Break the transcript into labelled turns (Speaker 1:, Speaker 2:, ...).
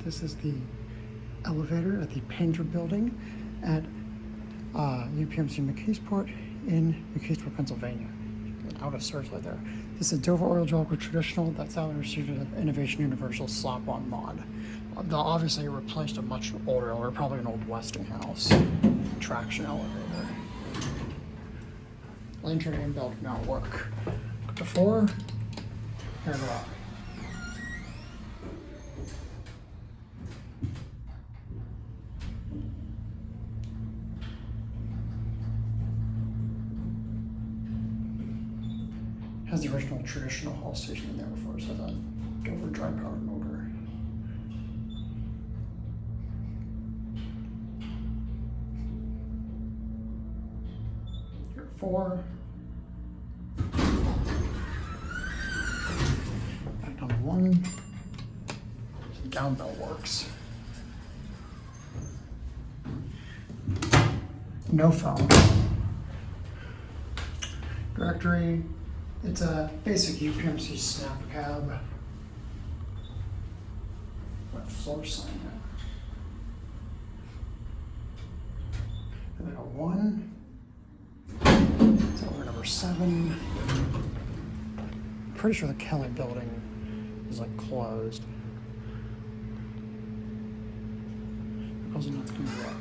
Speaker 1: This is the elevator at the Painter Building at UPMC McKeesport in McKeesport, Pennsylvania. Out of Surgery there. This is Dover Oildraulic Traditional. That's how it received an Innovation Universal slap-on mod. Obviously, it replaced a much older elevator, probably an old Westinghouse traction elevator. Lantern and belt now work. Before, here's what. Has the original traditional haul station in there before, so that Dover dry powered motor. Here 4. Back down to 1. Down bell works. No phone. Directory. It's a basic UPMC snap cab. What floor sign it? And then a 1. So we're number 7. Pretty sure the Kelly building is like closed. Because it's not gonna be what?